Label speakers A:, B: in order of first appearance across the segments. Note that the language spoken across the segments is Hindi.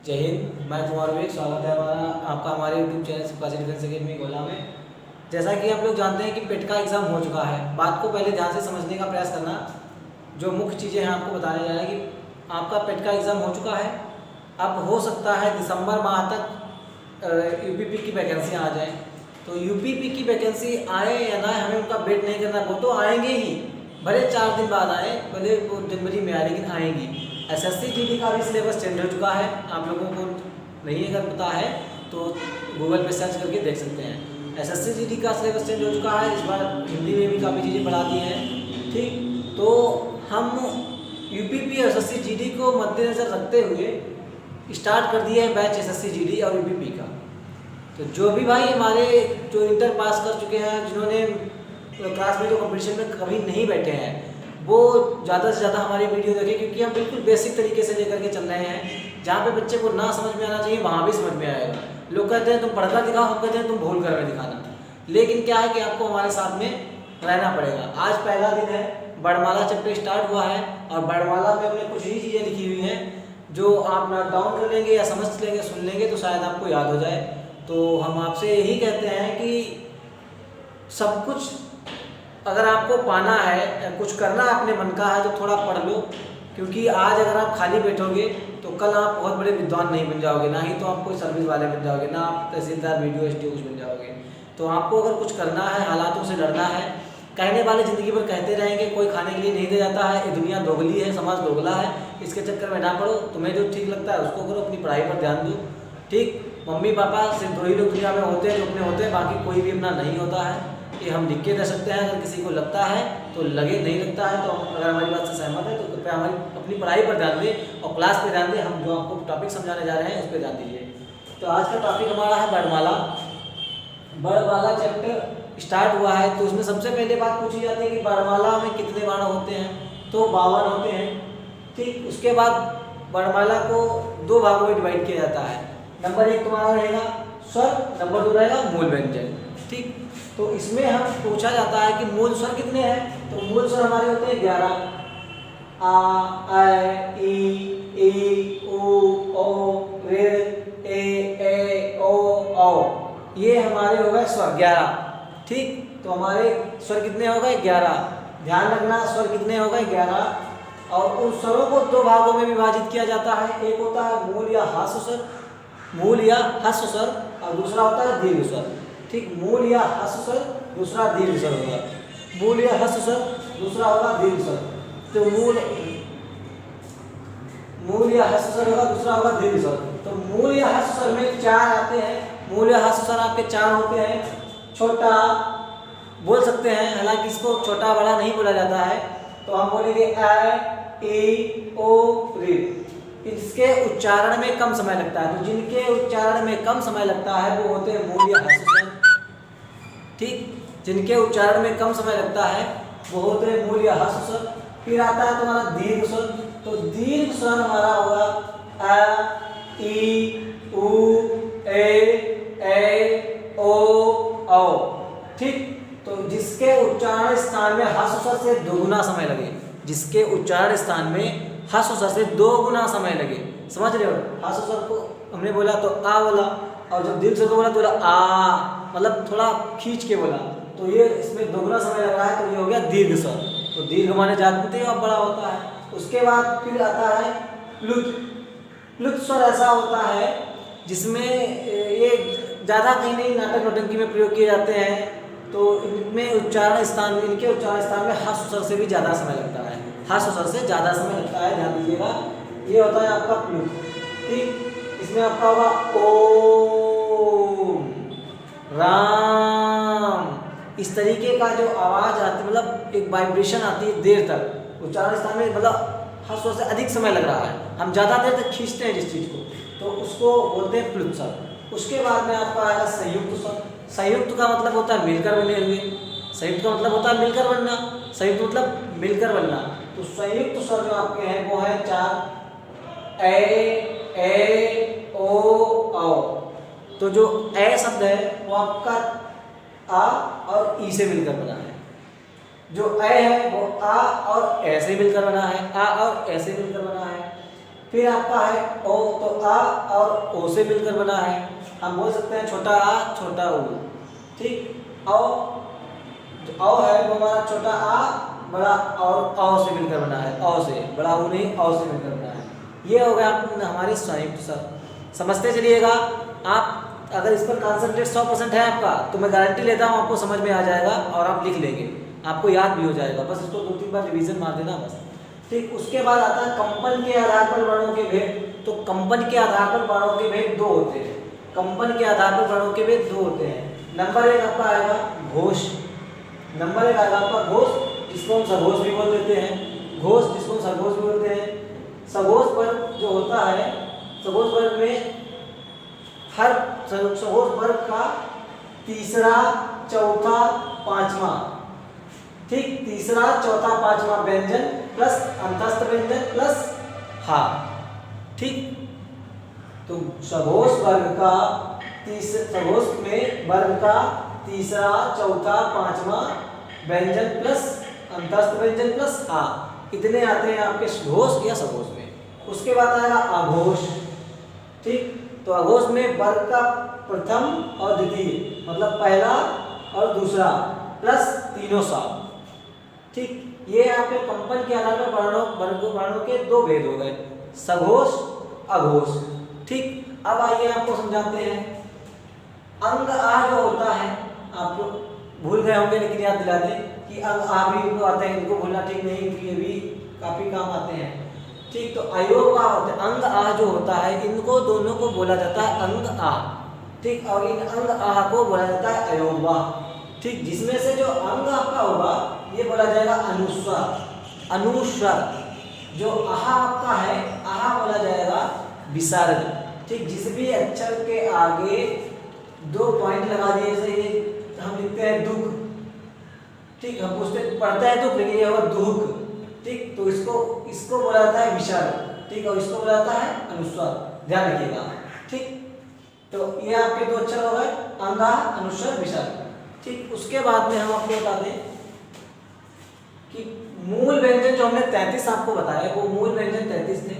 A: जय हिंद। मैं तुम्हारा भी स्वागत है आपका हमारे यूट्यूब चैनल सिपाही डिफेंस अकेडमी गोला में। जैसा कि आप लोग जानते हैं कि पेट का एग्ज़ाम हो चुका है। बात को पहले ध्यान से समझने का प्रयास करना। जो मुख्य चीज़ें हैं आपको बताने जा रहे हैं कि आपका पेट का एग्ज़ाम हो चुका है। अब हो सकता है दिसंबर माह तक यूपीपी की वैकेंसी आ जाए। तो यूपीपी की वैकेंसी आए या ना, हमें उनका वेट नहीं करना। वो तो आएंगे ही, भले 4 दिन बाद आए, भले वो जनवरी में आए, लेकिन आएंगी। एसएससी जीडी का भी सिलेबस चेंज हो चुका है। आप लोगों को नहीं अगर पता है तो गूगल पे सर्च करके देख सकते हैं। एसएससी जीडी का सिलेबस चेंज हो चुका है। इस बार हिंदी में भी काफ़ी चीज़ें बढ़ा दी हैं। ठीक, तो हम यूपीपी और एसएससी जीडी को मद्देनज़र रखते हुए स्टार्ट कर दिए हैं बैच एसएससी जीडी और यूपीपी का। तो जो भी भाई हमारे जो इंटर पास कर चुके हैं, जिन्होंने क्लास में जो कंपटीशन में कभी नहीं बैठे हैं, वो ज़्यादा से ज़्यादा हमारी वीडियो देखें, क्योंकि हम बिल्कुल बेसिक तरीके से लेकर के चल रहे हैं। जहाँ पे बच्चे को ना समझ में आना चाहिए वहाँ भी समझ में आएगा। लोग कहते हैं तुम पढ़कर दिखाओ, हम कहते हैं तुम भूल कर में दिखाना। लेकिन क्या है कि आपको हमारे साथ में रहना पड़ेगा। आज पहला दिन है, वर्णमाला चैप्टर स्टार्ट हुआ है और वर्णमाला में हमने कुछ ही चीज़ें लिखी हुई हैं जो आप नोट डाउन कर लेंगे या समझ लेंगे, सुन लेंगे तो शायद आपको याद हो जाए। तो हम आपसे यही कहते हैं कि सब कुछ अगर आपको पाना है, कुछ करना अपने मन का है, तो थोड़ा पढ़ लो। क्योंकि आज अगर आप खाली बैठोगे तो कल आप बहुत बड़े विद्वान नहीं बन जाओगे, ना ही तो आप कोई सर्विस वाले बन जाओगे, ना आप तहसीलदार वीडियो एसडीओ कुछ बन जाओगे। तो आपको अगर कुछ करना है, हालातों से लड़ना है। कहने वाले ज़िंदगी भर कहते रहेंगे, कोई खाने के लिए नहीं दे जाता है, ये दुनिया दोगली है, समाज दोगला है, इसके चक्कर में ना पड़ो। तुम्हें जो ठीक लगता है उसको करो, अपनी पढ़ाई पर ध्यान दो। ठीक, मम्मी पापा सिर्फ 2 ही लोग दुनिया में होते हैं जो अपने होते हैं, बाकी कोई भी अपना नहीं होता है। ये हम लिख के दे सकते हैं। अगर किसी को लगता है तो लगे, नहीं लगता है तो अगर हमारी बात से सहमत है तो कृपया हमारी अपनी पढ़ाई पर ध्यान दें और क्लास पे ध्यान दें। हम जो आपको टॉपिक समझाने जा रहे हैं उस पर ध्यान दीजिए। तो आज का टॉपिक हमारा है वर्णमाला। वर्णमाला चैप्टर स्टार्ट हुआ है। तो उसमें सबसे पहले बात पूछी जाती है कि वर्णमाला में कितने वर्ण होते हैं। तो 52 होते हैं। ठीक, उसके बाद वर्णमाला को 2 भागों में डिवाइड किया जाता है। नंबर 1 तुम्हारा रहेगा स्वर, नंबर 2 रहेगा मूल व्यंजन। ठीक, तो इसमें हम पूछा जाता है कि मूल स्वर कितने हैं। तो मूल स्वर हमारे होते हैं 11। आ, ए, ई, उ, ओ, ऋ, ए, ओ, औ। ये हमारे हो गए स्वर 11। ठीक, तो हमारे स्वर कितने हो गए 11। ध्यान रखना, स्वर कितने हो गए 11। और उन स्वरों को 2 भागों में विभाजित किया जाता है। एक होता है मूल या ह्रस्व स्वर, मूल या ह्रस्व स्वर, और दूसरा होता है दीर्घ स्वर। ठीक, मूल या ह्रस्व स्वर, दूसरा दीर्घ स्वर होगा। मूल या ह्रस्व स्वर, दूसरा होगा दीर्घ स्वर। तो मूल या ह्रस्व स्वर होगा, दूसरा होगा दीर्घ स्वर। तो मूल या ह्रस्व स्वर में 4 आते हैं। मूल या ह्रस्व स्वर आपके 4 होते हैं। छोटा बोल सकते हैं, हालांकि इसको छोटा बड़ा नहीं बोला जाता है। तो हम बोलेंगे ए, ई, ओ, ऋ। इसके उच्चारण में कम समय लगता है। तो जिनके उच्चारण में कम समय लगता है वो होते हैं मूल या ह्रस्व स्वर। ठीक, जिनके उच्चारण में कम समय लगता है वो होते हैं मूल या ह्रस्व स्वर। फिर आता है तुम्हारा दीर्घ स्वर। तो दीर्घ स्वर हमारा होगा अ, ई, उ, ए, ओ, औ। ठीक, तो जिसके उच्चारण स्थान में ह्रस्व स्वर से 2 गुना समय लगे, जिसके उच्चारण स्थान में ह्रस्व स्वर से 2 गुना समय लगे। समझ रहे हो? ह्रस्व स्वर को हमने बोला तो आ बोला, और जब दीर्घ स्वर को बोला तो बोला आ, मतलब थोड़ा खींच के बोला। तो ये इसमें 2 गुना समय लग रहा है, तो ये हो गया दीर्घ स्वर। तो दीर्घ माने जानते हो आप, बड़ा होता है। उसके बाद फिर आता है प्लुत। प्लुत स्वर ऐसा होता है जिसमें ये ज़्यादा कहीं नहीं नाटक नौटंकी में प्रयोग किए जाते हैं। तो इनमें उच्चारण स्थान में, इनके उच्चारण स्थान में ह्रस्व स्वर से भी ज़्यादा समय लगता है। ह्रस्व स्वर से ज़्यादा समय लगता है, ध्यान दीजिएगा। ये होता है आपका प्लुत। ठीक, इसमें आपका होगा ओम, राम। इस तरीके का जो आवाज़ आती है, मतलब एक वाइब्रेशन आती है देर तक उच्चारण स्थान में, मतलब ह्रस्व स्वर से अधिक समय लग रहा है, हम ज़्यादा देर तक खींचते हैं जिस चीज़ को, तो उसको बोलते हैं प्लुत स्वर। उसके बाद में आपका आएगा संयुक्त स्वर। संयुक्त का मतलब होता है मिलकर बने हुए। संयुक्त का मतलब होता है मिलकर बनना। संयुक्त मतलब मिलकर बनना। तो संयुक्त स्वर जो आपके हैं वो है 4, ए, ओ, औ। तो जो ए शब्द है वो आपका आ और ई से मिलकर बना है। जो ए है वो आ और ए से मिलकर बना है, आ और ए से मिलकर बना है। फिर आपका है ओ, तो आ और ओ से मिलकर बना है, हम बोल सकते हैं छोटा आ छोटा ओ। ठीक, औ जो औ है वो हमारा छोटा आ बड़ा और औ से मिलकर बना है, औ से बड़ा ऊ नहीं, औ से मिलकर बना है। ये हो गया हमारे संयुक्त शब्द। समझते चलिएगा। आप अगर इस पर कॉन्सेंट्रेट 100% है आपका, तो मैं गारंटी लेता हूँ आपको समझ में आ जाएगा और आप लिख लेंगे, आपको याद भी हो जाएगा। बस इसको 2-3 बार रिवीजन मार देना बस। ठीक, उसके बाद आता है कंपन के आधार पर वर्णों के भेद। तो कंपन के आधार पर वर्णों के भेद दो होते हैं। कंपन के आधार पर वर्णों के भेद दो होते हैं। नंबर 1 आपका आएगा घोष। नंबर 1 आएगा आपका घोष, जिसको हम सघोष भी बोल देते हैं। घोष जिसको हम सघोष भी बोलते हैं। सघोष वर्ग जो होता है, सघोष वर्ग में हर सघोष वर्ग का तीसरा, चौथा, पांचवा, ठीक, तीसरा, चौथा, पांचवा व्यंजन प्लस अंतस्थ व्यंजन प्लस हा। ठीक, तो सघोष वर्ग का सघोष में वर्ग का तीसरा, चौथा, पांचवा व्यंजन प्लस अंतस्थ व्यंजन प्लस हा, इतने आते हैं आपके घोष या सघोष में। उसके बाद आएगा अघोष। ठीक, तो अघोष में वर्ग का प्रथम और द्वितीय, मतलब पहला और दूसरा प्लस तीनों सा। ठीक, ये आपके कंपन के आधार पर वर्णों के दो भेद हो गए, सघोष अघोष। ठीक, अब आइए आपको समझाते हैं। अंग आ जो होता है, आप भूल गए होंगे लेकिन याद दिला दें कि अंग आ भी आते हैं, इनको भूलना ठीक नहीं, क्योंकि ये भी काफी काम आते हैं। ठीक, तो अयोग आ होते हैं, अंग आ जो होता है, इनको दोनों को बोला जाता है अंग आ। ठीक, और इन अंग आ को बोला जाता है अयोग वा। ठीक, जिसमें से जो अंग आपका होगा ये बोला जाएगा अनुस्वर। अनुस्वर जो आहा आपका है, आहा बोला जाएगा विसर्ग। ठीक, जिस भी अक्षर के आगे 2 पॉइंट लगा दिए, जैसे ये हम लिखते हैं दुख। ठीक, हम पूछते पढ़ते हैं दुख, लेकिन ये होगा दुख। ठीक, तो इसको बोला जाता है विसर्ग। ठीक, और इसको बोला जाता है अनुस्वर, ध्यान रखिएगा। ठीक, तो ये आपके 2 अक्षर हो गए, अंग आ, अनुस्वर, विसर्ग। ठीक, उसके बाद में हम आपको बता दें कि मूल व्यंजन जो हमने 33 आपको बताया, वो मूल व्यंजन 33 थे।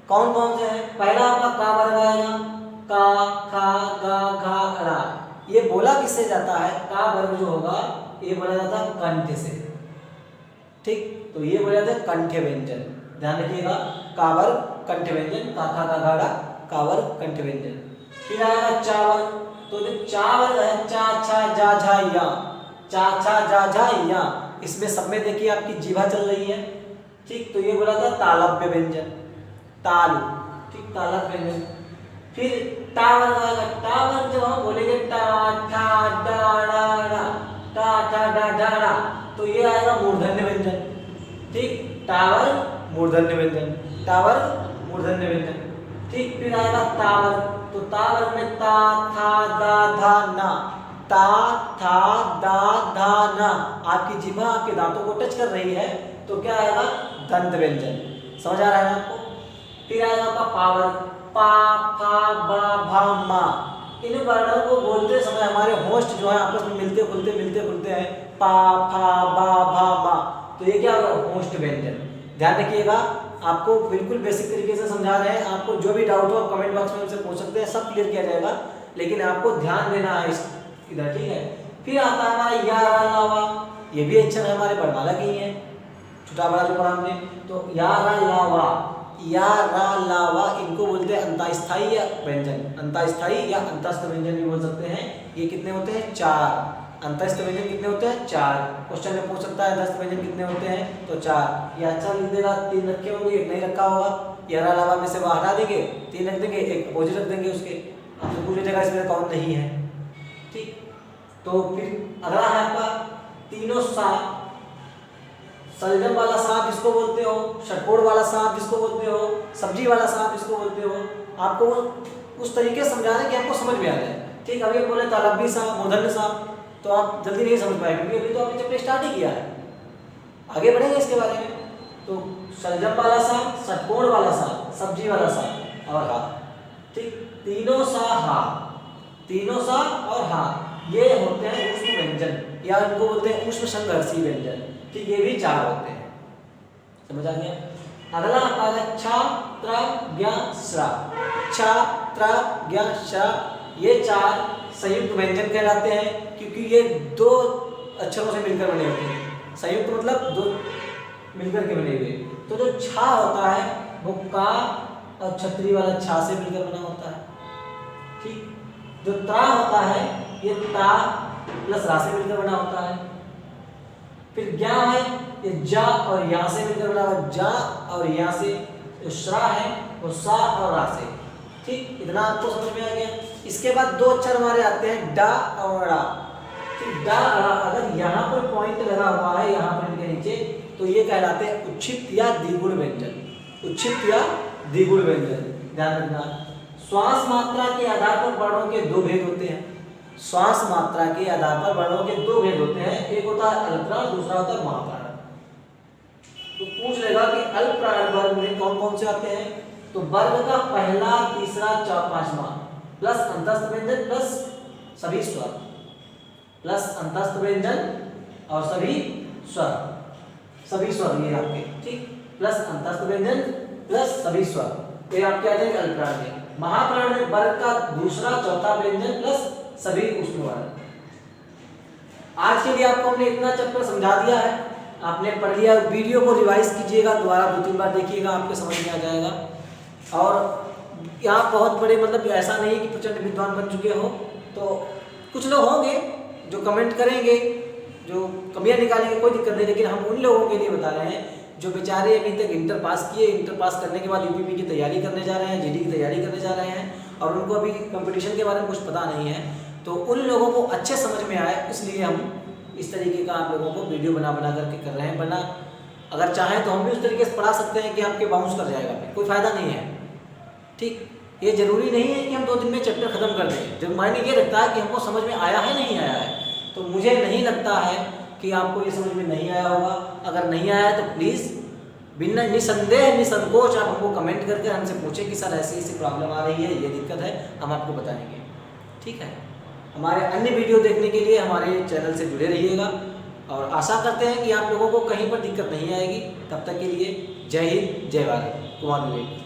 A: कौन कौन से हैं? पहला आपका का वर्ग आएगा, का, खा, गा, घा, रा। ये बोला किससे जाता है? का वर्ग जो होगा ये बोला जाता है कंठ से। ठीक, तो ये बोला जाता है कंठ व्यंजन, ध्यान रखिएगा। का वर्ग कंठ व्यंजन, का, खा, गा, घा, रा, का वर्ग कंठ व्यंजन। फिर आएगा चा वर्ग। तो जो चा वर्ग है, चा, छा, जा, झा, या, चा, छा, जा, झा, या, इसमें सब में देखिए आपकी जीभा चल रही है। ठीक, तो ये बोला था तालव्य व्यंजन, तालु। ठीक, तालव्य व्यंजन। फिर टा वर्ग आएगा। टा वर्ग जब हम बोलेंगे टा, ठा, डा, डा, डा, टा, ठा, डा, डा, डा, तो ये आएगा मूर्धन्य व्यंजन। ठीक, टा वर्ग मूर्धन्य व्यंजन, टा वर्ग मूर्धन्य व्यंजन। ठीक, फिर आएगा ता वर्ग। तो ता वर्ग में ता, था, दा, धा, ना, ता, था, दा, धा, ना। आपकी जीभा आपके दांतों को टच कर रही है, तो क्या आएगा? दंत व्यंजन। समझ आ रहा है आपको? फिर आएगा आपका पा वर्ग। पा, फा, बा, भा, मा। इन वर्णों को बोलते समय हमारे होस्ट जो है आपस में मिलते खुलते हैं, पा, फा, बा, भा, मा। तो ये क्या होगा? होस्ट व्यंजन। ध्यान रखिएगा, आपको बिल्कुल बेसिक तरीके से समझा रहे हैं। आपको जो भी डाउट हो कमेंट बॉक्स में हमसे पूछ सकते हैं, सब क्लियर किया जाएगा, लेकिन आपको ध्यान देना है इधर। ठीक है, फिर आता है हमारा या, रा, ला, वा। ये भी अक्षर हमारे वर्णमाला के ही है, छोटा बड़ा जो पढ़ा हमने। तो या, रा, ला, वा, या, रा, ला, वा, इनको बोलते हैं अंतःस्थायी या व्यंजन। अंतःस्थायी या अंतस्थ व्यंजन भी बोल सकते हैं। ये कितने होते हैं? 4। अंतस्थ व्यंजन कितने होते हैं? 4। क्वेश्चन में पूछ सकता है अंतस्थ व्यंजन कितने होते हैं, तो 4। ये अच्छा लिख देगा, 3 रखे होंगे, एक नहीं रखा होगा। या, रा, ला, वा में से वो हटा देंगे, 3 रख देंगे, एक अपोजिट रख देंगे उसके। आपसे पूछ लीजिएगा इसमें कौन नहीं है। ठीक, तो फिर अगला है आपका तीनों सा। सलजम वाला सांप जिसको बोलते हो, षटकोण वाला सांप जिसको बोलते हो, सब्जी वाला सांप जिसको बोलते हो, आपको उस तरीके से समझाना कि आपको समझ में आ जाए। ठीक, अभी बोले तालव्य सांप, मूर्धन्य सांप, तो आप जल्दी नहीं समझ पाएंगे, क्योंकि अभी तो आपने चैप्टर स्टार्ट ही किया है। आगे बढ़ेंगे इसके बारे में। तो सलजम वाला सांप, षटकोण वाला सांप, सब्जी वाला सांप और हा। ठीक, तीनों सा हा, तीनों सा और हा, ये होते हैं उष्म व्यंजन, या इनको बोलते हैं उष्म संघर्षी व्यंजन। ठीक, ये भी 4 होते हैं। समझ आ गया? अगला आपका छा त्रा ज्ञा श्रा, छा त्रा ज्ञा श्रा, ये 4 संयुक्त व्यंजन कहलाते हैं क्योंकि ये 2 अक्षरों से मिलकर बने होते हैं। संयुक्त मतलब 2 मिलकर के बने हुए। तो जो छा होता है वो का और छतरी वाला छा से मिलकर बना होता है, ठीक। जो ता होता है ये ता प्लस रा से मिलकर बना होता है। फिर ज्ञा है ये जा और या से मिलकर बना हुआ, जा और या से। जो श्रा है वो सा और रा से, ठीक। इतना आपको समझ में आ गया। इसके बाद 2 अक्षर हमारे आते हैं डा और रा, ठीक। डा रा अगर यहाँ पर पॉइंट लगा हुआ है यहाँ पर इनके नीचे तो ये कहलाते हैं उच्छित या द्विगुण व्यंजन, उच्छित या द्विगुण व्यंजन। ध्यान रखना, श्वास मात्रा के आधार पर वर्णों के 2 भेद होते हैं। श्वास मात्रा के आधार पर वर्णों के 2 भेद होते हैं, एक होता है अल्पप्राण, दूसरा होता है महाप्राण। तो पूछ लेगा कि अल्पप्राण वर्ग में कौन कौन से आते हैं, तो वर्ग का पहला, तीसरा, पांचवा प्लस अंतस्थ व्यंजन प्लस सभी स्वर, प्लस अंतस्थ व्यंजन और सभी स्वर, सभी स्वर ये आपके, ठीक। प्लस अंतस्थ व्यंजन प्लस सभी स्वर, ये आपके आ जाएंगे अल्पप्राण में। महाप्राण में वर्ग का दूसरा, चौथा व्यंजन प्लस सभी उष्ण वर्ण। आज के लिए आपको हमने इतना चैप्टर समझा दिया है, आपने पढ़ लिया। वीडियो को रिवाइज कीजिएगा, दोबारा 2-3 बार देखिएगा, आपके समझ में आ जाएगा। और यहाँ बहुत बड़े मतलब ऐसा नहीं कि प्रचंड विद्वान बन चुके हो, तो कुछ लोग होंगे जो कमेंट करेंगे, जो कमियां निकालेंगे, कोई दिक्कत नहीं। लेकिन हम उन लोगों के लिए बता रहे हैं जो बेचारे अभी तक इंटर पास किए, इंटर पास करने के बाद यूपीपी की तैयारी करने जा रहे हैं, जीडी की तैयारी करने जा रहे हैं और उनको अभी कंपटीशन के बारे में कुछ पता नहीं है। तो उन लोगों को अच्छे समझ में आए, इसलिए हम इस तरीके का आप लोगों को वीडियो बना करके कर रहे हैं। वरना अगर चाहें तो हम भी उस तरीके से पढ़ा सकते हैं कि आपके बाउंस कर जाएगा, फिर कोई फ़ायदा नहीं है, ठीक। ये ज़रूरी नहीं है कि हम 2 दिन में चैप्टर ख़त्म कर दें। जब मायने ये रखता है कि हमको समझ में आया है नहीं आया है। तो मुझे नहीं लगता है कि आपको ये समझ में नहीं आया होगा। अगर नहीं आया है तो प्लीज़ बिना निसंदेह निसंकोच आप हमको कमेंट करके हमसे पूछें कि सर ऐसी ऐसी प्रॉब्लम आ रही है, ये दिक्कत है, हम आपको बताएंगे, ठीक है। हमारे अन्य वीडियो देखने के लिए हमारे चैनल से जुड़े रहिएगा और आशा करते हैं कि आप लोगों को कहीं पर दिक्कत नहीं आएगी। तब तक के लिए जय हिंद, जय भारत। कुमार विवेक।